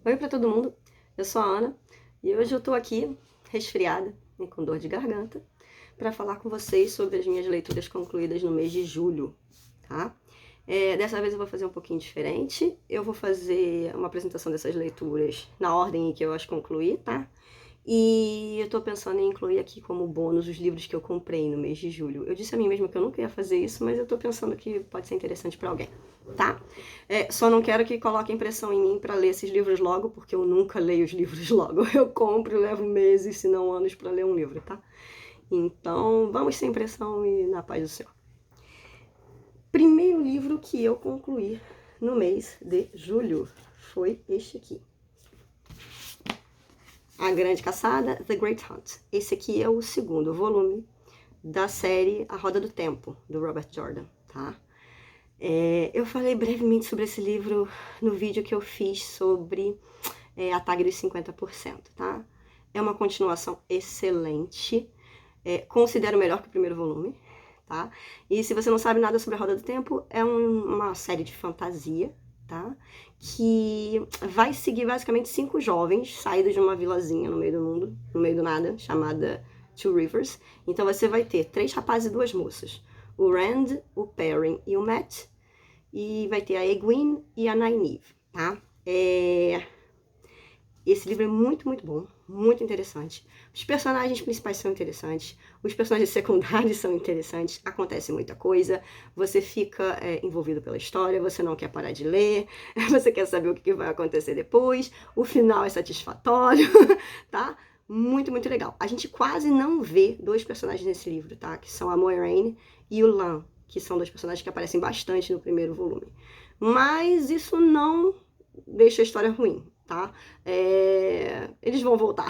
Oi para todo mundo, eu sou a Ana e hoje eu tô aqui resfriada e com dor de garganta para falar com vocês sobre as minhas leituras concluídas no mês de julho, tá? Dessa vez eu vou fazer um pouquinho diferente, eu vou fazer uma apresentação dessas leituras na ordem em que eu as concluí, tá? E eu tô pensando em incluir aqui como bônus os livros que eu comprei no mês de julho. Eu disse a mim mesma que eu nunca ia fazer isso, mas eu tô pensando que pode ser interessante para alguém, tá? Só não quero que coloquem pressão em mim para ler esses livros logo, porque eu nunca leio os livros logo. Eu compro e levo meses, se não anos, para ler um livro, tá? Então, vamos sem pressão e na paz do Senhor. Primeiro livro que eu concluí no mês de julho foi este aqui. A Grande Caçada, The Great Hunt. Esse aqui é o segundo volume da série A Roda do Tempo, do Robert Jordan, tá? Eu falei brevemente sobre esse livro no vídeo que eu fiz sobre a tag dos 50%, tá? É uma continuação excelente, considero melhor que o primeiro volume, tá? E se você não sabe nada sobre A Roda do Tempo, é uma série de fantasia, tá? Que vai seguir basicamente 5 jovens saídos de uma vilazinha no meio do mundo, no meio do nada, chamada Two Rivers. Então você vai ter 3 rapazes e 2 moças, o Rand, o Perrin e o Matt, e vai ter a Egwene e a Nynaeve, tá? Esse livro é muito, muito bom, muito interessante. Os personagens principais são interessantes, os personagens secundários são interessantes, acontece muita coisa, você fica envolvido pela história, você não quer parar de ler, você quer saber o que vai acontecer depois, o final é satisfatório, tá? Muito, muito legal. A gente quase não vê 2 personagens nesse livro, tá? Que são a Moiraine e o Lan, que são 2 personagens que aparecem bastante no primeiro volume. Mas isso não deixa a história ruim, tá? Eles vão voltar.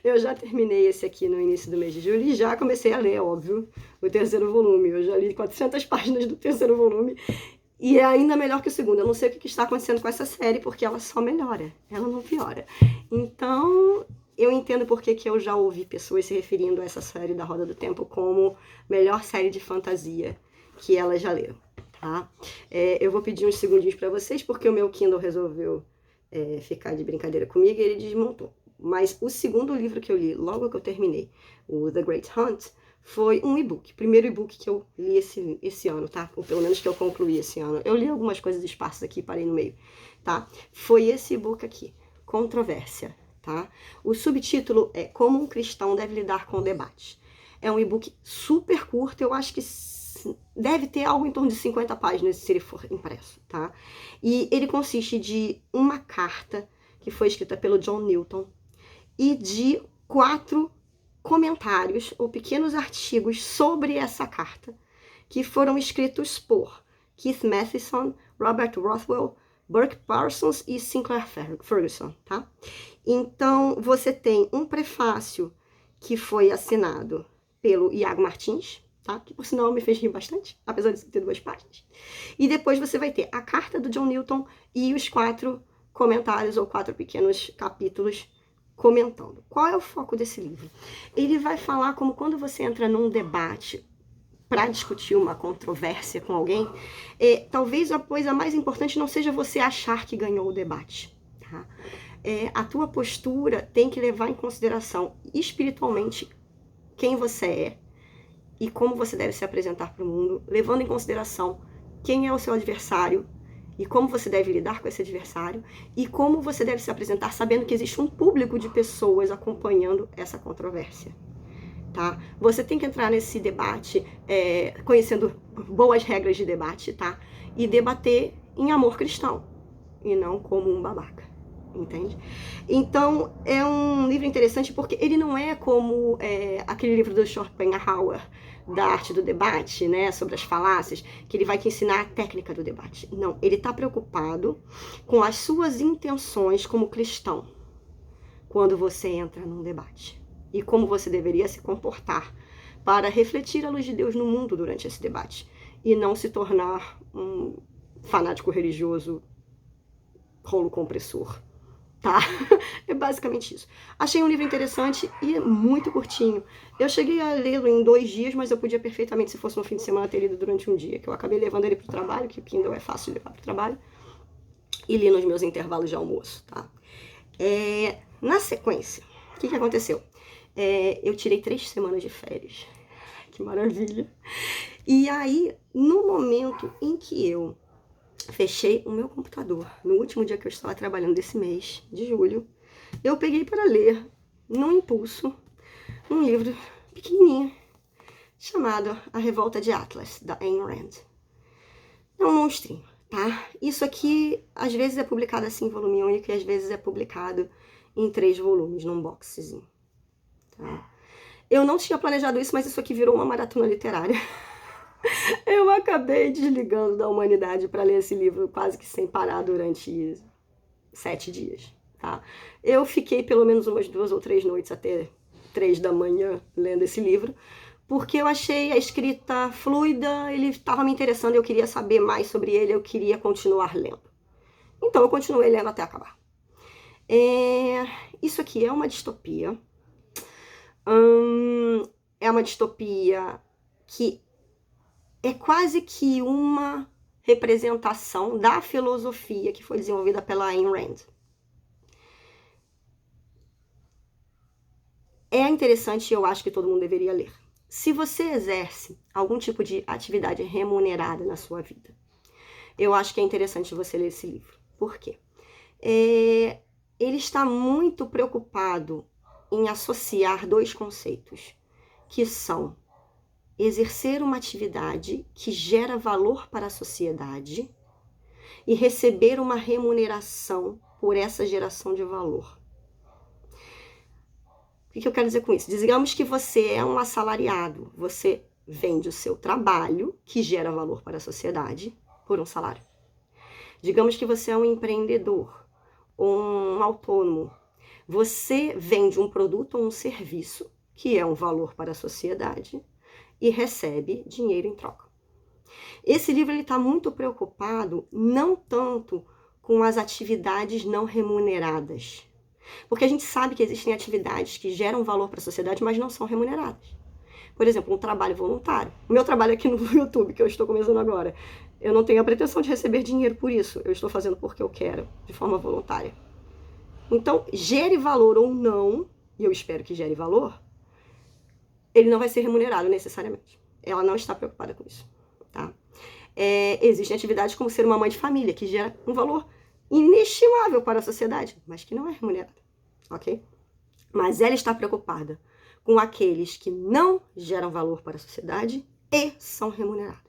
Eu já terminei esse aqui no início do mês de julho e já comecei a ler, óbvio, o terceiro volume. Eu já li 400 páginas do terceiro volume e é ainda melhor que o segundo. Eu não sei o que está acontecendo com essa série, porque ela só melhora, ela não piora. Então, eu entendo porque que eu já ouvi pessoas se referindo a essa série da Roda do Tempo como melhor série de fantasia que elas já leram, tá? Eu vou pedir uns segundinhos para vocês, porque o meu Kindle resolveu ficar de brincadeira comigo e ele desmontou. Mas o segundo livro que eu li, logo que eu terminei, o The Great Hunt, foi um e-book. Primeiro e-book que eu li esse ano, tá? Ou pelo menos que eu concluí esse ano. Eu li algumas coisas esparsas aqui, parei no meio, tá? Foi esse e-book aqui, Controvérsia, tá? O subtítulo é Como um Cristão Deve Lidar com o Debate. É um e-book super curto, eu acho que deve ter algo em torno de 50 páginas se ele for impresso, tá? E ele consiste de uma carta que foi escrita pelo John Newton e de 4 comentários ou pequenos artigos sobre essa carta que foram escritos por Keith Matheson, Robert Rothwell, Burke Parsons e Sinclair Ferguson, tá? Então, você tem um prefácio que foi assinado pelo Iago Martins, tá? Que por sinal me fez rir bastante, apesar de ter 2 páginas. E depois você vai ter a carta do John Newton e os 4 comentários ou 4 pequenos capítulos comentando. Qual é o foco desse livro? Ele vai falar como quando você entra num debate para discutir uma controvérsia com alguém, talvez a coisa mais importante não seja você achar que ganhou o debate, tá? A tua postura tem que levar em consideração espiritualmente quem você é e como você deve se apresentar para o mundo, levando em consideração quem é o seu adversário e como você deve lidar com esse adversário e como você deve se apresentar sabendo que existe um público de pessoas acompanhando essa controvérsia, tá? Você tem que entrar nesse debate conhecendo boas regras de debate, tá? E debater em amor cristão e não como um babaca, entende? Então, é um livro interessante porque ele não é como aquele livro do Schopenhauer, da arte do debate, né, sobre as falácias, que ele vai te ensinar a técnica do debate. Não, ele está preocupado com as suas intenções como cristão quando você entra num debate e como você deveria se comportar para refletir a luz de Deus no mundo durante esse debate e não se tornar um fanático religioso rolo compressor, tá? É basicamente isso. Achei um livro interessante e muito curtinho. Eu cheguei a lê-lo em 2 dias, mas eu podia perfeitamente, se fosse no fim de semana, ter lido durante um dia, que eu acabei levando ele para o trabalho, que o Kindle é fácil de levar para o trabalho. e li nos meus intervalos de almoço, tá? Na sequência, o que aconteceu? Eu tirei 3 semanas de férias. Que maravilha! E aí, no momento em que eu fechei o meu computador, no último dia que eu estava trabalhando desse mês, de julho, eu peguei para ler, num impulso, um livro pequenininho, chamado A Revolta de Atlas, da Ayn Rand. É um monstrinho, tá? Isso aqui, às vezes é publicado assim em volume único e às vezes é publicado em 3 volumes, num boxezinho, tá? Eu não tinha planejado isso, mas isso aqui virou uma maratona literária. Eu acabei desligando da humanidade para ler esse livro quase que sem parar durante 7 dias, tá? Eu fiquei pelo menos umas 2 ou 3 noites até 3 da manhã lendo esse livro, porque eu achei a escrita fluida, ele estava me interessando, eu queria saber mais sobre ele, eu queria continuar lendo. Então eu continuei lendo até acabar. Isso aqui é uma distopia. É uma distopia que é quase que uma representação da filosofia que foi desenvolvida pela Ayn Rand. É interessante e eu acho que todo mundo deveria ler. Se você exerce algum tipo de atividade remunerada na sua vida, eu acho que é interessante você ler esse livro. Por quê? Ele está muito preocupado em associar 2 conceitos, que são exercer uma atividade que gera valor para a sociedade e receber uma remuneração por essa geração de valor. O que eu quero dizer com isso? Digamos que você é um assalariado, você vende o seu trabalho, que gera valor para a sociedade, por um salário. Digamos que você é um empreendedor, um autônomo, você vende um produto ou um serviço, que é um valor para a sociedade, e recebe dinheiro em troca. Esse livro está muito preocupado não tanto com as atividades não remuneradas, porque a gente sabe que existem atividades que geram valor para a sociedade, mas não são remuneradas. Por exemplo, um trabalho voluntário. O meu trabalho aqui no YouTube, que eu estou começando agora, eu não tenho a pretensão de receber dinheiro por isso, eu estou fazendo porque eu quero, de forma voluntária. Então, gere valor ou não, e eu espero que gere valor, ele não vai ser remunerado necessariamente. Ela não está preocupada com isso, tá? Existem atividades como ser uma mãe de família, que gera um valor inestimável para a sociedade, mas que não é remunerada, ok? Mas ela está preocupada com aqueles que não geram valor para a sociedade e são remunerados.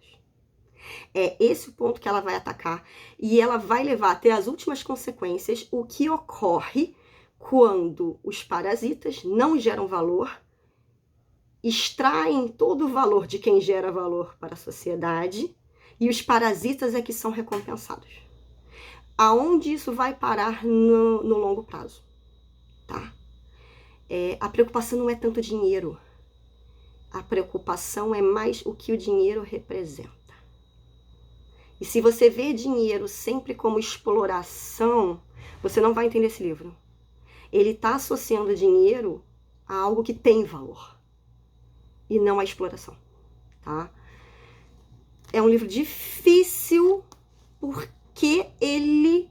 É esse o ponto que ela vai atacar e ela vai levar até as últimas consequências o que ocorre quando os parasitas não geram valor, extraem todo o valor de quem gera valor para a sociedade e os parasitas é que são recompensados. Aonde isso vai parar no longo prazo, tá? A preocupação não é tanto dinheiro. A preocupação é mais o que o dinheiro representa. E se você vê dinheiro sempre como exploração, você não vai entender esse livro. Ele está associando dinheiro a algo que tem valor e não a exploração, tá? É um livro difícil porque ele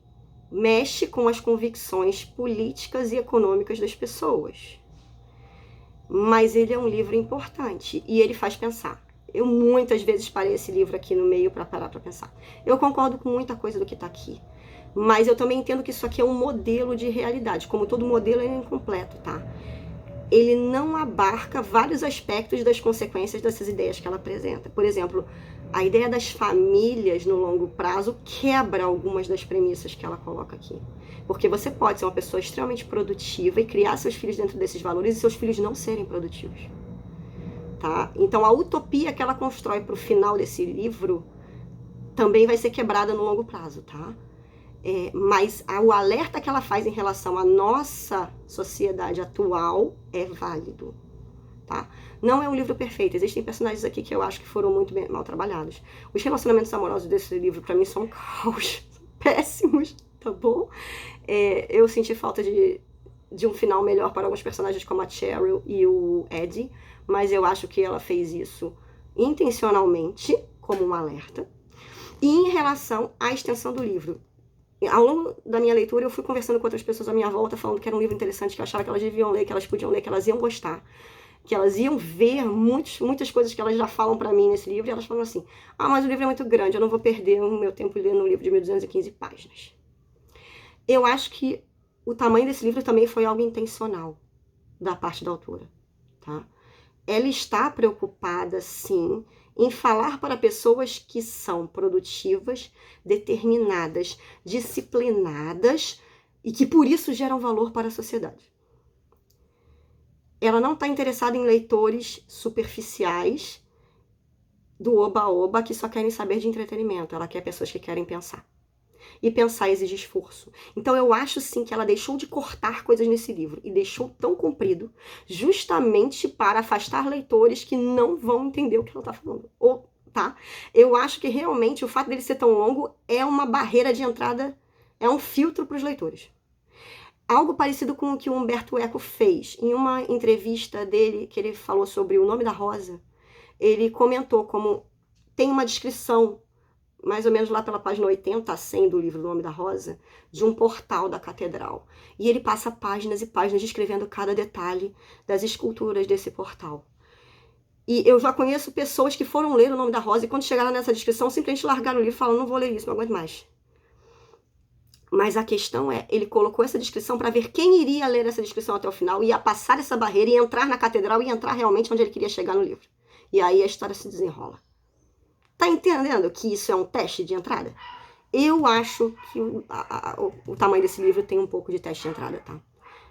mexe com as convicções políticas e econômicas das pessoas. Mas ele é um livro importante e ele faz pensar. Eu muitas vezes parei esse livro aqui no meio para parar para pensar. Eu concordo com muita coisa do que está aqui, mas eu também entendo que isso aqui é um modelo de realidade. Como todo modelo, ele é incompleto, tá? Ele não abarca vários aspectos das consequências dessas ideias que ela apresenta. Por exemplo, a ideia das famílias no longo prazo quebra algumas das premissas que ela coloca aqui. Porque você pode ser uma pessoa extremamente produtiva e criar seus filhos dentro desses valores e seus filhos não serem produtivos. Tá? Então a utopia que ela constrói para o final desse livro também vai ser quebrada no longo prazo, tá? Mas o alerta que ela faz em relação à nossa sociedade atual é válido, tá? Não é um livro perfeito, existem personagens aqui que eu acho que foram muito mal trabalhados. Os relacionamentos amorosos desse livro, pra mim, são um caos, péssimos, tá bom? Eu senti falta de um final melhor para alguns personagens como a Cheryl e o Eddie, mas eu acho que ela fez isso intencionalmente, como um alerta. E em relação à extensão do livro, ao longo da minha leitura, eu fui conversando com outras pessoas à minha volta, falando que era um livro interessante, que eu achava que elas deviam ler, que elas podiam ler, que elas iam gostar, que elas iam ver muitas coisas que elas já falam pra mim nesse livro, e elas falam assim, mas o livro é muito grande, eu não vou perder o meu tempo lendo um livro de 1.215 páginas. Eu acho que o tamanho desse livro também foi algo intencional da parte da autora, tá? Ela está preocupada, sim, em falar para pessoas que são produtivas, determinadas, disciplinadas e que por isso geram valor para a sociedade. Ela não está interessada em leitores superficiais do oba-oba que só querem saber de entretenimento. Ela quer pessoas que querem pensar. E pensar exige esforço. Então eu acho sim que ela deixou de cortar coisas nesse livro e deixou tão comprido justamente para afastar leitores que não vão entender o que ela está falando. Tá? Eu acho que realmente o fato dele ser tão longo é uma barreira de entrada, é um filtro para os leitores. Algo parecido com o que o Umberto Eco fez. Em uma entrevista dele, que ele falou sobre O Nome da Rosa, ele comentou como tem uma descrição mais ou menos lá pela página 80 a 100 do livro do Nome da Rosa, de um portal da catedral. E ele passa páginas e páginas descrevendo cada detalhe das esculturas desse portal. E eu já conheço pessoas que foram ler O Nome da Rosa e quando chegaram nessa descrição, simplesmente largaram o livro e falaram, não vou ler isso, não aguento mais. Mas a questão é, ele colocou essa descrição para ver quem iria ler essa descrição até o final, ia passar essa barreira e entrar na catedral e entrar realmente onde ele queria chegar no livro. E aí a história se desenrola. Tá entendendo que isso é um teste de entrada? Eu acho que o tamanho desse livro tem um pouco de teste de entrada, tá?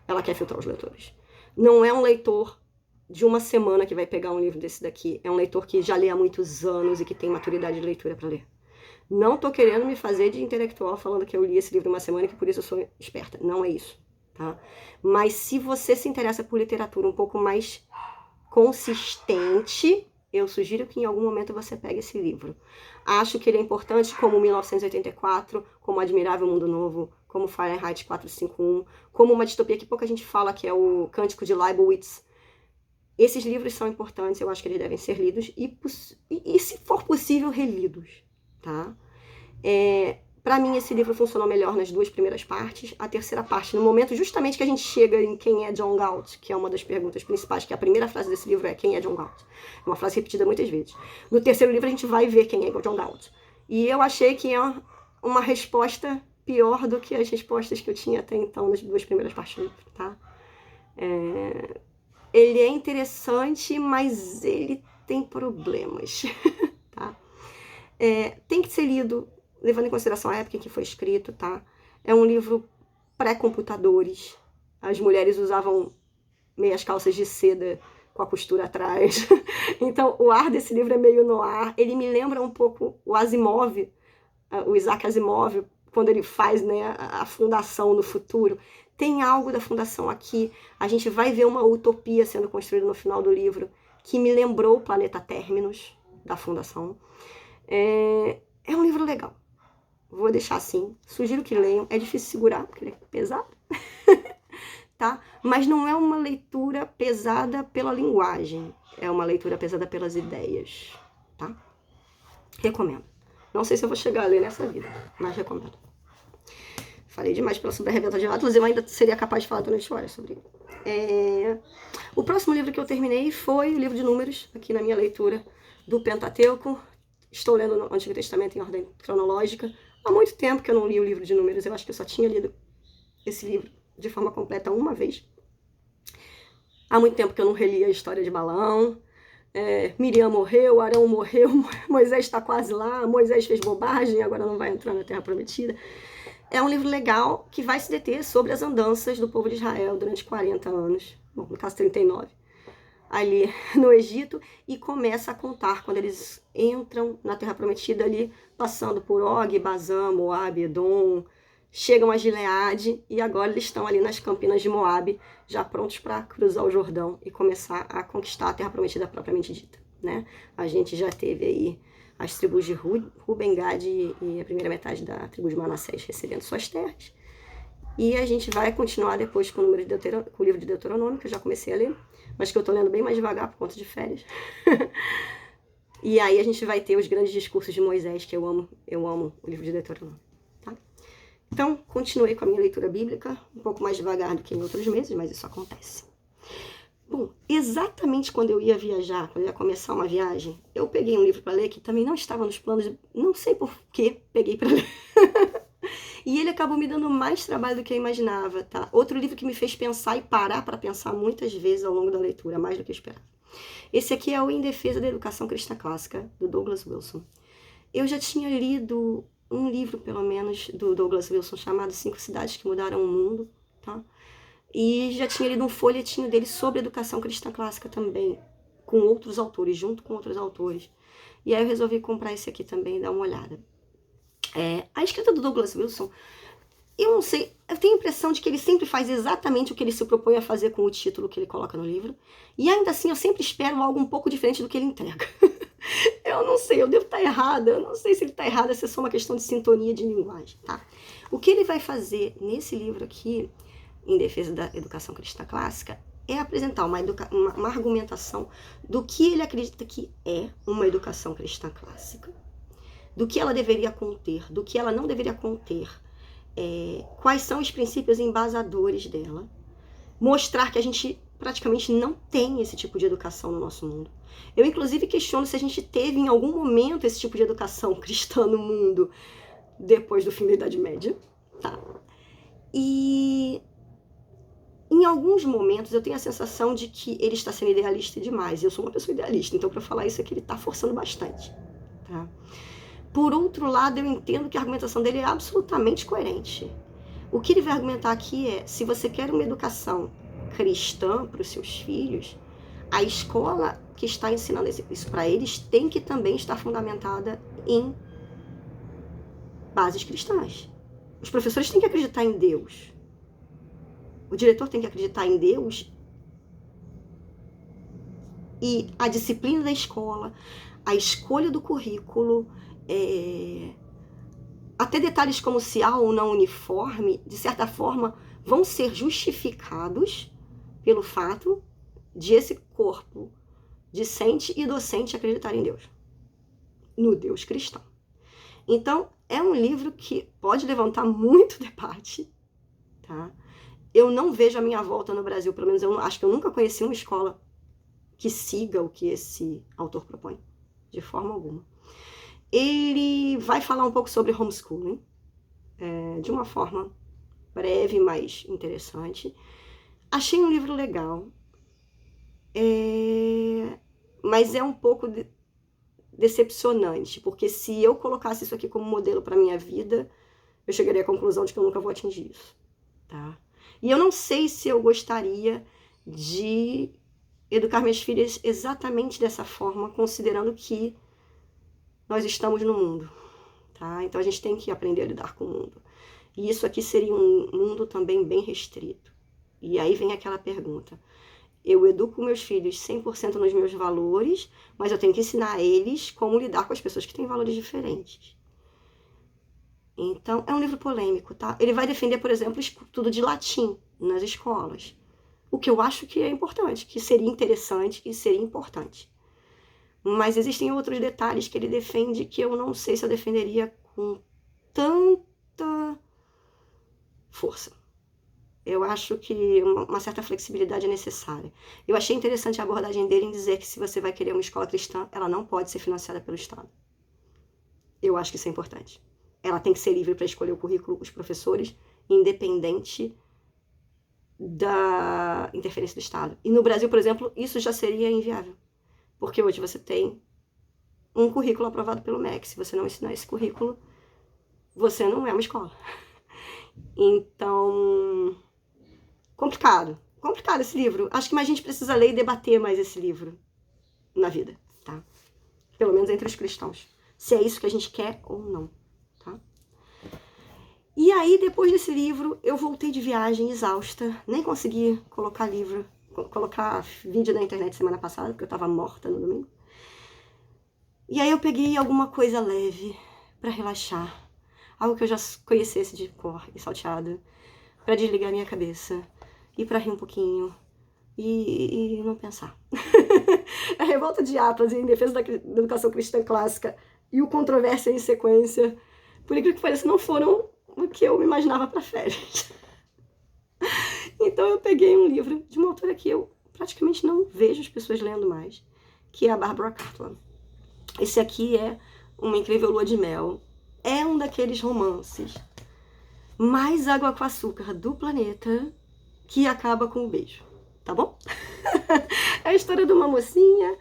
Ela quer filtrar os leitores. Não é um leitor de uma semana que vai pegar um livro desse daqui. É um leitor que já lê há muitos anos e que tem maturidade de leitura para ler. Não tô querendo me fazer de intelectual falando que eu li esse livro uma semana e que por isso eu sou esperta. Não é isso, tá? Mas se você se interessa por literatura um pouco mais consistente, eu sugiro que em algum momento você pegue esse livro. Acho que ele é importante como 1984, como Admirável Mundo Novo, como Fahrenheit 451, como uma distopia que pouca gente fala, que é o Cântico de Leibowitz. Esses livros são importantes, eu acho que eles devem ser lidos e se for possível, relidos, tá? Para mim, esse livro funcionou melhor nas duas primeiras partes. A terceira parte, no momento justamente que a gente chega em quem é John Galt, que é uma das perguntas principais, que a primeira frase desse livro é quem é John Galt. É uma frase repetida muitas vezes. No terceiro livro, a gente vai ver quem é John Galt. E eu achei que é uma resposta pior do que as respostas que eu tinha até então nas duas primeiras partes do livro, tá? Ele é interessante, mas ele tem problemas, tá? Tem que ser lido levando em consideração a época em que foi escrito, tá? É um livro pré-computadores. As mulheres usavam meias calças de seda com a costura atrás. Então, o ar desse livro é meio noir. Ele me lembra um pouco o Asimov, o Isaac Asimov, quando ele faz, né, a fundação no futuro. Tem algo da fundação aqui. A gente vai ver uma utopia sendo construída no final do livro, que me lembrou o Planeta Terminus, da fundação. É um livro legal. Vou deixar assim. Sugiro que leiam. É difícil segurar, porque ele é pesado. Tá? Mas não é uma leitura pesada pela linguagem. É uma leitura pesada pelas ideias. Tá? Recomendo. Não sei se eu vou chegar a ler nessa vida, mas recomendo. Falei demais sobre a Rebenta de Atlas. Eu ainda seria capaz de falar durante horas sobre ele. O próximo livro que eu terminei foi o livro de Números, aqui na minha leitura do Pentateuco. Estou lendo o Antigo Testamento em ordem cronológica. Há muito tempo que eu não li o livro de Números. Eu acho que eu só tinha lido esse livro de forma completa uma vez. Há muito tempo que eu não reli a história de Balaão. Miriam morreu, Arão morreu, Moisés está quase lá, Moisés fez bobagem, agora não vai entrar na Terra Prometida. É um livro legal que vai se deter sobre as andanças do povo de Israel durante 40 anos. Bom, no caso 39. Ali no Egito, e começa a contar quando eles entram na Terra Prometida ali, passando por Og, Bazã, Moab, Edom, chegam a Gileade e agora eles estão ali nas campinas de Moab, já prontos para cruzar o Jordão e começar a conquistar a Terra Prometida propriamente dita, né? A gente já teve aí as tribos de Ruben, Gad e a primeira metade da tribo de Manassés recebendo suas terras. E a gente vai continuar depois com o livro de Deuteronômio, que eu já comecei a ler, mas que eu tô lendo bem mais devagar por conta de férias. E aí a gente vai ter os grandes discursos de Moisés, que eu amo o livro de Deuteronômio. Tá? Então, continuei com a minha leitura bíblica, um pouco mais devagar do que em outros meses, mas isso acontece. Bom, exatamente quando eu ia viajar, quando eu ia começar uma viagem, eu peguei um livro para ler que também não estava nos planos, não sei por que peguei para ler. E ele acabou me dando mais trabalho do que eu imaginava, tá? Outro livro que me fez pensar e parar para pensar muitas vezes ao longo da leitura, mais do que eu esperava. Esse aqui é o Em Defesa da Educação Cristã Clássica, do Douglas Wilson. Eu já tinha lido um livro, pelo menos, do Douglas Wilson, chamado 5 Cidades que Mudaram o Mundo, tá? E já tinha lido um folhetinho dele sobre educação cristã clássica também, com outros autores, junto com outros autores. E aí eu resolvi comprar esse aqui também e dar uma olhada. A escrita do Douglas Wilson, eu não sei, eu tenho a impressão de que ele sempre faz exatamente o que ele se propõe a fazer com o título que ele coloca no livro. E ainda assim eu sempre espero algo um pouco diferente do que ele entrega. Eu não sei, eu devo estar errada, eu não sei se ele está errado, essa é só uma questão de sintonia de linguagem, tá? O que ele vai fazer nesse livro aqui, Em Defesa da Educação Cristã Clássica, é apresentar uma argumentação do que ele acredita que é uma educação cristã clássica, do que ela deveria conter, do que ela não deveria conter, quais são os princípios embasadores dela, mostrar que a gente praticamente não tem esse tipo de educação no nosso mundo. Eu, inclusive, questiono se a gente teve em algum momento esse tipo de educação cristã no mundo depois do fim da Idade Média, tá? E em alguns momentos eu tenho a sensação de que ele está sendo idealista demais. Eu sou uma pessoa idealista, então para falar isso aqui ele está forçando bastante, tá? Por outro lado, eu entendo que a argumentação dele é absolutamente coerente. O que ele vai argumentar aqui é, se você quer uma educação cristã para os seus filhos, a escola que está ensinando isso para eles tem que também estar fundamentada em bases cristãs. Os professores têm que acreditar em Deus. O diretor tem que acreditar em Deus. E a disciplina da escola, a escolha do currículo, até detalhes como se há ou não uniforme, de certa forma, vão ser justificados pelo fato de esse corpo discente e docente acreditar em Deus, no Deus cristão. Então, é um livro que pode levantar muito debate, tá? Eu não vejo a minha volta no Brasil, pelo menos eu acho que eu nunca conheci uma escola que siga o que esse autor propõe, de forma alguma. Ele vai falar um pouco sobre homeschooling, de uma forma breve, mas interessante. Achei um livro legal, mas é um pouco decepcionante, porque se eu colocasse isso aqui como modelo para minha vida, eu chegaria à conclusão de que eu nunca vou atingir isso, tá? E eu não sei se eu gostaria de educar minhas filhas exatamente dessa forma, considerando que nós estamos no mundo, tá? Então a gente tem que aprender a lidar com o mundo. E isso aqui seria um mundo também bem restrito. E aí vem aquela pergunta. Eu educo meus filhos 100% nos meus valores, mas eu tenho que ensinar a eles como lidar com as pessoas que têm valores diferentes. Então, é um livro polêmico, tá? Ele vai defender, por exemplo, o estudo de latim nas escolas. O que eu acho que é importante, que seria interessante, que seria importante. Mas existem outros detalhes que ele defende que eu não sei se eu defenderia com tanta força. Eu acho que uma certa flexibilidade é necessária. Eu achei interessante a abordagem dele em dizer que se você vai querer uma escola cristã, ela não pode ser financiada pelo Estado. Eu acho que isso é importante. Ela tem que ser livre para escolher o currículo, os professores, independente da interferência do Estado. E no Brasil, por exemplo, isso já seria inviável. Porque hoje você tem um currículo aprovado pelo MEC. Se você não ensinar esse currículo, você não é uma escola. Então, complicado esse livro. Acho que mais gente precisa ler e debater mais esse livro na vida, tá? Pelo menos entre os cristãos. Se é isso que a gente quer ou não, tá? E aí, depois desse livro, eu voltei de viagem exausta. Nem consegui colocar vídeo na internet semana passada, porque eu tava morta no domingo. E aí eu peguei alguma coisa leve pra relaxar. Algo que eu já conhecesse de cor e salteado. Pra desligar minha cabeça. E pra rir um pouquinho. E não pensar. A Revolta de Atlas Em Defesa da Educação Cristã Clássica e o Controvérsia em Sequência, por incrível que pareça, não foram o que eu imaginava para férias. Então eu peguei um livro de uma autora que eu praticamente não vejo as pessoas lendo mais, que é a Barbara Cartland. Esse aqui é Uma Incrível Lua de Mel. É um daqueles romances mais água com açúcar do planeta que acaba com um beijo, tá bom? É a história de uma mocinha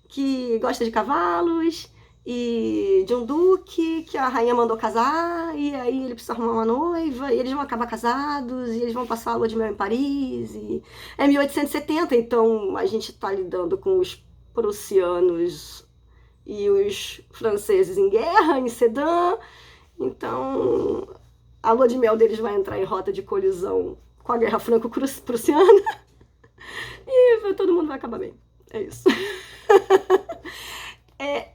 que gosta de cavalos e de um duque que a rainha mandou casar, e aí ele precisa arrumar uma noiva, e eles vão acabar casados, e eles vão passar a lua de mel em Paris, e é 1870, então a gente tá lidando com os prussianos e os franceses em guerra, em Sedan, então a lua de mel deles vai entrar em rota de colisão com a guerra franco-prussiana, e todo mundo vai acabar bem. É isso.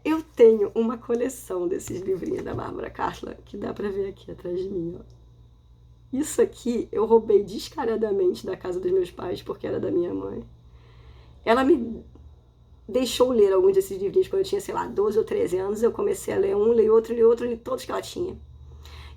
Eu tenho uma coleção desses livrinhos da Barbara Cartland, que dá pra ver aqui atrás de mim, ó. Isso aqui eu roubei descaradamente da casa dos meus pais, porque era da minha mãe. Ela me deixou ler alguns desses livrinhos quando eu tinha, sei lá, 12 ou 13 anos. Eu comecei a ler um, li outro, li todos que ela tinha.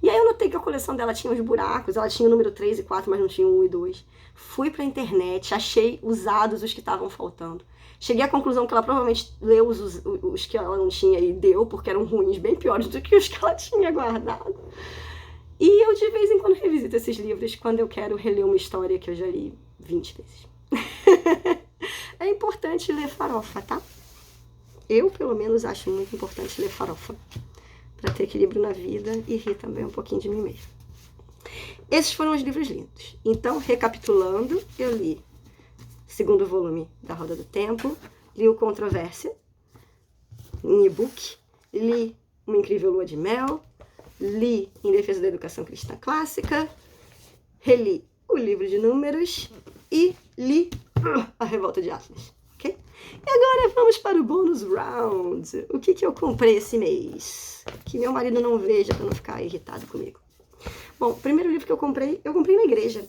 E aí eu notei que a coleção dela tinha uns buracos, ela tinha o número 3 e 4, mas não tinha o 1 e 2. Fui pra internet, achei usados os que estavam faltando. Cheguei à conclusão que ela provavelmente leu os que ela não tinha e deu, porque eram ruins, bem piores do que os que ela tinha guardado. E eu de vez em quando revisito esses livros quando eu quero reler uma história que eu já li 20 vezes. É importante ler farofa, tá? Eu, pelo menos, acho muito importante ler farofa, para ter equilíbrio na vida e rir também um pouquinho de mim mesma. Esses foram os livros lindos. Então, recapitulando, eu li o segundo volume da Roda do Tempo, li o Controvérsia, em e-book, li Uma Incrível Lua de Mel, li Em Defesa da Educação Cristã Clássica, reli o livro de Números e li A Revolta de Atlas. Okay? E agora vamos para o bônus round. O que eu comprei esse mês? Que meu marido não veja para não ficar irritado comigo. Bom, o primeiro livro que eu comprei na igreja.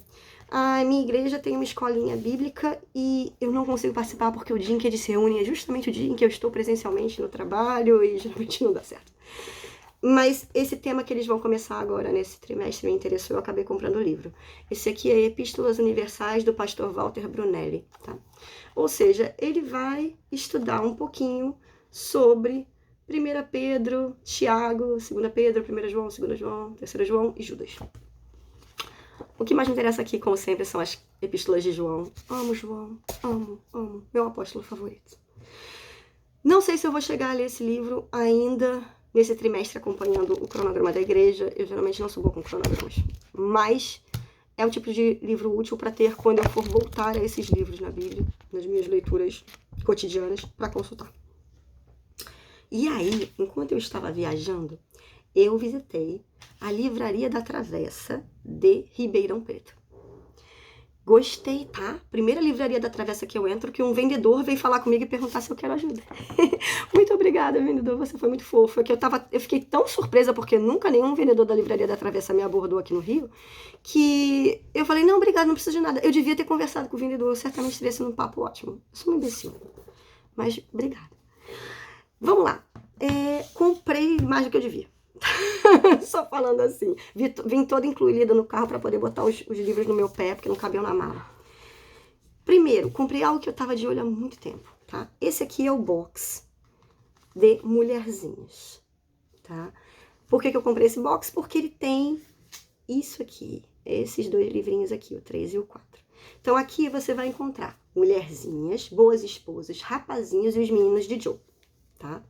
A minha igreja tem uma escolinha bíblica e eu não consigo participar porque o dia em que eles se reúnem é justamente o dia em que eu estou presencialmente no trabalho e geralmente não dá certo. Mas esse tema que eles vão começar agora nesse trimestre me interessou, eu acabei comprando o livro. Esse aqui é Epístolas Universais do pastor Walter Brunelli, tá? Ou seja, ele vai estudar um pouquinho sobre 1 Pedro, Tiago, 2 Pedro, 1 João, 2 João, 3 João e Judas. O que mais me interessa aqui, como sempre, são as epístolas de João. Amo João, amo, meu apóstolo favorito. Não sei se eu vou chegar a ler esse livro ainda nesse trimestre acompanhando o cronograma da igreja. Eu geralmente não sou boa com cronogramas, mas é o tipo de livro útil para ter quando eu for voltar a esses livros na Bíblia, nas minhas leituras cotidianas, para consultar. E aí, enquanto eu estava viajando, eu visitei a Livraria da Travessa de Ribeirão Preto. Gostei, tá? Primeira livraria da Travessa que eu entro, que um vendedor veio falar comigo e perguntar se eu quero ajuda. Muito obrigada, vendedor, você foi muito fofo. É que eu fiquei tão surpresa, porque nunca nenhum vendedor da Livraria da Travessa me abordou aqui no Rio, que eu falei, não, obrigado, não preciso de nada. Eu devia ter conversado com o vendedor, eu certamente teria sido um papo ótimo. Eu sou um imbecil, mas obrigada. Vamos lá. Comprei mais do que eu devia. Só falando assim. Vim toda incluída no carro para poder botar os livros no meu pé, porque não cabiam na mala. Primeiro, comprei algo que eu tava de olho há muito tempo, tá? Esse aqui é o box de Mulherzinhas, tá? Por que eu comprei esse box? Porque ele tem isso aqui, esses dois livrinhos aqui, o 3 e o 4. Então aqui você vai encontrar Mulherzinhas, Boas Esposas, Rapazinhos e os Meninos de Joe, tá?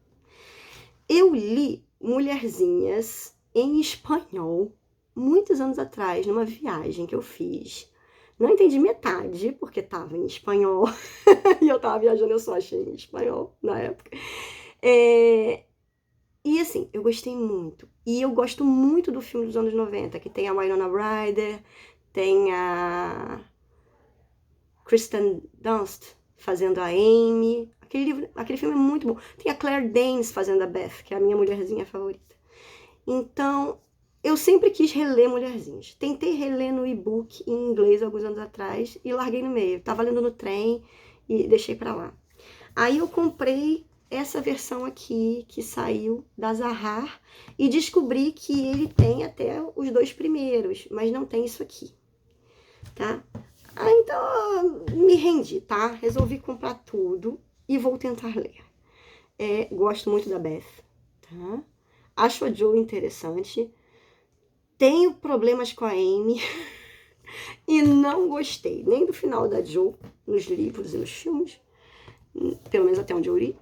Eu li Mulherzinhas em espanhol muitos anos atrás, numa viagem que eu fiz. Não entendi metade, porque estava em espanhol. E eu estava viajando, eu só achei em espanhol na época. E assim, eu gostei muito. E eu gosto muito do filme dos anos 90, que tem a Winona Ryder, tem a Kristen Dunst fazendo a Amy. Aquele filme é muito bom. Tem a Claire Danes fazendo a Beth, que é a minha mulherzinha favorita. Então, eu sempre quis reler Mulherzinhas. Tentei reler no e-book em inglês alguns anos atrás e larguei no meio. Tava lendo no trem e deixei pra lá. Aí eu comprei essa versão aqui que saiu da Zahar e descobri que ele tem até os 2 primeiros, mas não tem isso aqui, tá? Então me rendi, tá? Resolvi comprar tudo e vou tentar ler. Gosto muito da Beth, tá? Acho a Jo interessante. Tenho problemas com a Amy e não gostei nem do final da Jo nos livros e nos filmes, pelo menos até onde eu li,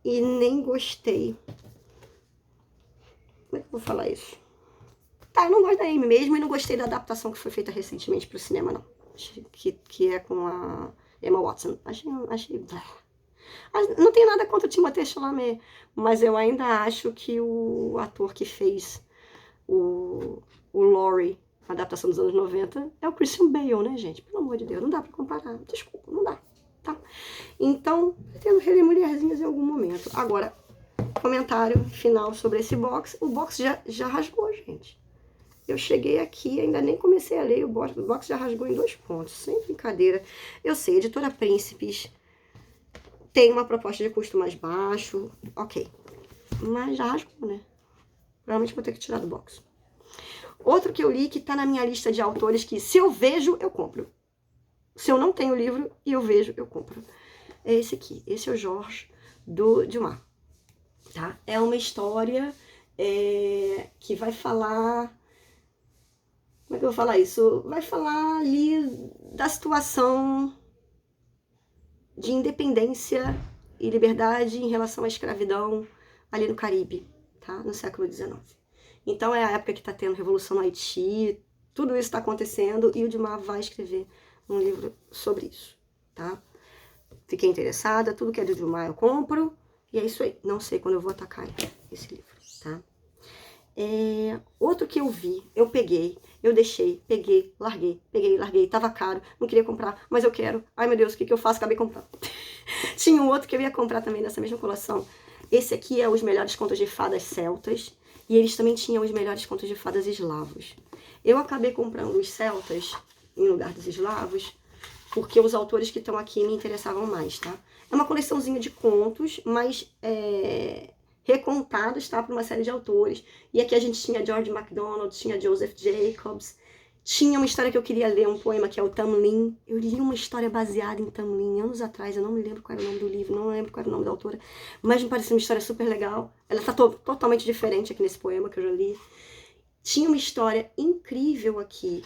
e nem gostei. Como é que eu vou falar isso? Tá, eu não gosto da Amy mesmo e não gostei da adaptação que foi feita recentemente pro cinema, não. Que é com a Emma Watson. Achei... Não tenho nada contra o Timothée Chalamet, mas eu ainda acho que o ator que fez o Laurie, a adaptação dos anos 90, é o Christian Bale, né, gente? Pelo amor de Deus, não dá pra comparar. Desculpa, não dá, tá? Então, pretendo reler Mulherzinhas em algum momento. Agora, comentário final sobre esse box. O box já rasgou, gente. Eu cheguei aqui, ainda nem comecei a ler, o box já rasgou em 2 pontos, sem brincadeira. Eu sei, Editora Príncipes tem uma proposta de custo mais baixo, ok. Mas já rasgou, né? Provavelmente vou ter que tirar do box. Outro que eu li que tá na minha lista de autores que se eu vejo, eu compro. Se eu não tenho o livro e eu vejo, eu compro. É esse aqui. Esse é o Jorge do Dumas. Tá? É uma história que vai falar... Como é que eu vou falar isso? Vai falar ali da situação de independência e liberdade em relação à escravidão ali no Caribe, tá? No século XIX. Então é a época que está tendo revolução no Haiti, tudo isso está acontecendo e o Dumas vai escrever um livro sobre isso, tá? Fiquei interessada, tudo que é do Dumas eu compro e é isso aí. Não sei quando eu vou atacar esse livro, tá? Outro que eu vi, eu peguei, eu deixei, peguei, larguei, tava caro, não queria comprar, mas eu quero. Ai meu Deus, o que eu faço? Acabei comprando. Tinha um outro que eu ia comprar também nessa mesma coleção. Esse aqui é Os Melhores Contos de Fadas Celtas e eles também tinham Os Melhores Contos de Fadas Eslavos. Eu acabei comprando os celtas em lugar dos eslavos porque os autores que estão aqui me interessavam mais, tá? É uma coleçãozinha de contos, mas recontados, tá? Por uma série de autores. E aqui a gente tinha George MacDonald, tinha Joseph Jacobs. Tinha uma história que eu queria ler, um poema que é o Tamlin. Eu li uma história baseada em Tamlin anos atrás, eu não me lembro qual era o nome do livro, não lembro qual era o nome da autora, mas me parecia uma história super legal. Ela tá totalmente diferente aqui nesse poema que eu já li. Tinha uma história incrível aqui,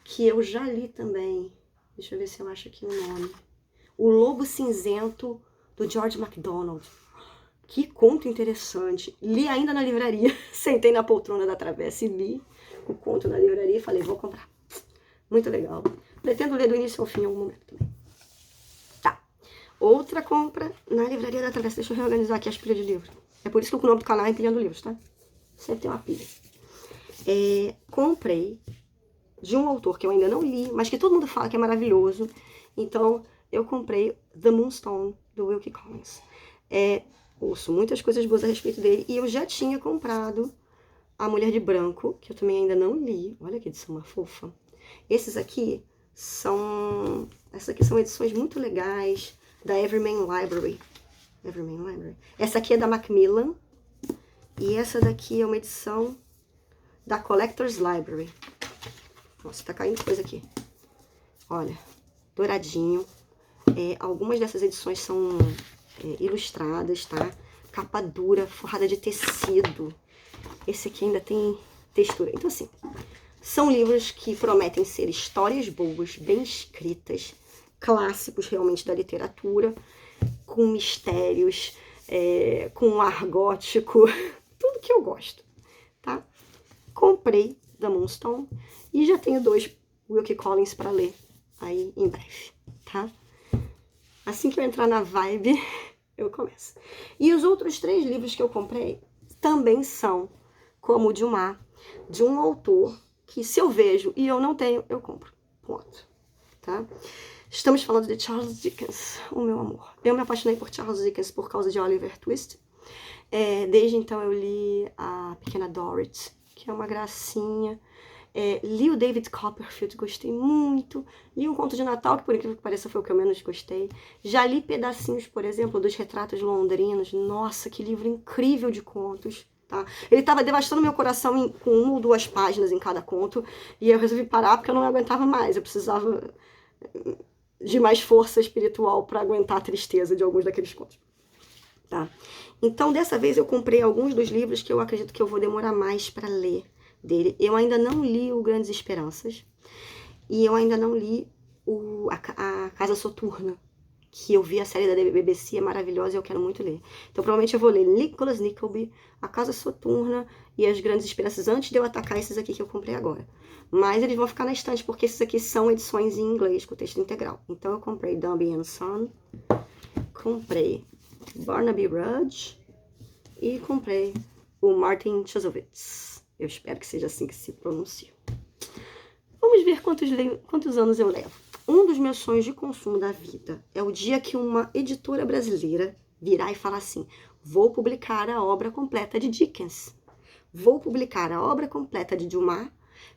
que eu já li também. Deixa eu ver se eu acho aqui o nome. O Lobo Cinzento, do George MacDonald. Que conto interessante. Li ainda na livraria. Sentei na poltrona da travessa e li o conto na livraria e falei, vou comprar. Muito legal. Pretendo ler do início ao fim em algum momento também. Tá. Outra compra na livraria da travessa. Deixa eu reorganizar aqui as pilhas de livro. É por isso que o nome do canal é Empilhando Livros, tá? Sempre tem uma pilha. Comprei de um autor que eu ainda não li, mas que todo mundo fala que é maravilhoso. Então, eu comprei The Moonstone, do Wilkie Collins. Ouço muitas coisas boas a respeito dele. E eu já tinha comprado A Mulher de Branco, que eu também ainda não li. Olha que edição uma fofa. Essas aqui são edições muito legais da Everyman Library. Essa aqui é da Macmillan. E essa daqui é uma edição da Collector's Library. Nossa, tá caindo coisa aqui. Olha, douradinho. Algumas dessas edições são ilustradas, tá? Capa dura, forrada de tecido. Esse aqui ainda tem textura. Então, assim, são livros que prometem ser histórias boas, bem escritas, clássicos realmente da literatura, com mistérios, com um ar gótico, tudo que eu gosto, tá? Comprei da Moonstone e já tenho 2 Wilkie Collins para ler aí em breve, tá? Assim que eu entrar na vibe, eu começo. E os outros 3 livros que eu comprei também são, como o Dumas, de um autor que se eu vejo e eu não tenho, eu compro. Ponto. Tá? Estamos falando de Charles Dickens, o meu amor. Eu me apaixonei por Charles Dickens por causa de Oliver Twist. Desde então eu li A Pequena Dorrit, que é uma gracinha. Li o David Copperfield, gostei muito. Li um conto de Natal, que por incrível que pareça foi o que eu menos gostei. Já li pedacinhos, por exemplo, dos Retratos Londrinos. Nossa, que livro incrível de contos. Tá? Ele estava devastando meu coração com 1 ou 2 páginas em cada conto. E eu resolvi parar porque eu não aguentava mais. Eu precisava de mais força espiritual para aguentar a tristeza de alguns daqueles contos. Tá? Então, dessa vez eu comprei alguns dos livros que eu acredito que eu vou demorar mais para ler dele. Eu ainda não li o Grandes Esperanças e eu ainda não li a Casa Soturna, que eu vi a série da BBC, é maravilhosa e eu quero muito ler. Então, provavelmente eu vou ler Nicholas Nickleby, a Casa Soturna e as Grandes Esperanças antes de eu atacar esses aqui que eu comprei agora. Mas eles vão ficar na estante porque esses aqui são edições em inglês com texto integral. Então, eu comprei Dombey and Son, comprei Barnaby Rudge e comprei o Martin Chuzzlewit. Eu espero que seja assim que se pronuncia. Vamos ver quantos anos eu levo. Um dos meus sonhos de consumo da vida é o dia que uma editora brasileira virar e falar assim: vou publicar a obra completa de Dickens, vou publicar a obra completa de Dumas,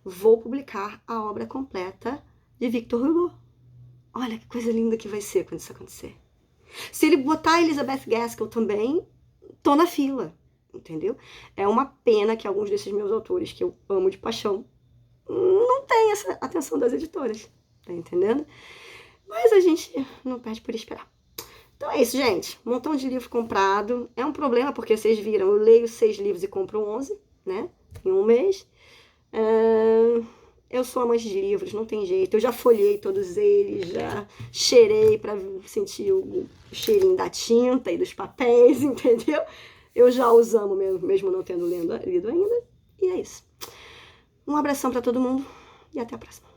vou publicar a obra completa de Victor Hugo. Olha que coisa linda que vai ser quando isso acontecer. Se ele botar a Elizabeth Gaskell também, tô na fila, entendeu? É uma pena que alguns desses meus autores, que eu amo de paixão, não tem essa atenção das editoras, tá entendendo? Mas a gente não perde por esperar. Então é isso, gente. Um montão de livro comprado. É um problema, porque vocês viram, eu leio 6 livros e compro 11, né? Em um mês. Eu sou amante de livros, não tem jeito. Eu já folhei todos eles, já cheirei para sentir o cheirinho da tinta e dos papéis, entendeu? Eu já os amo mesmo não tendo lido ainda. E é isso. Um abração para todo mundo e até a próxima.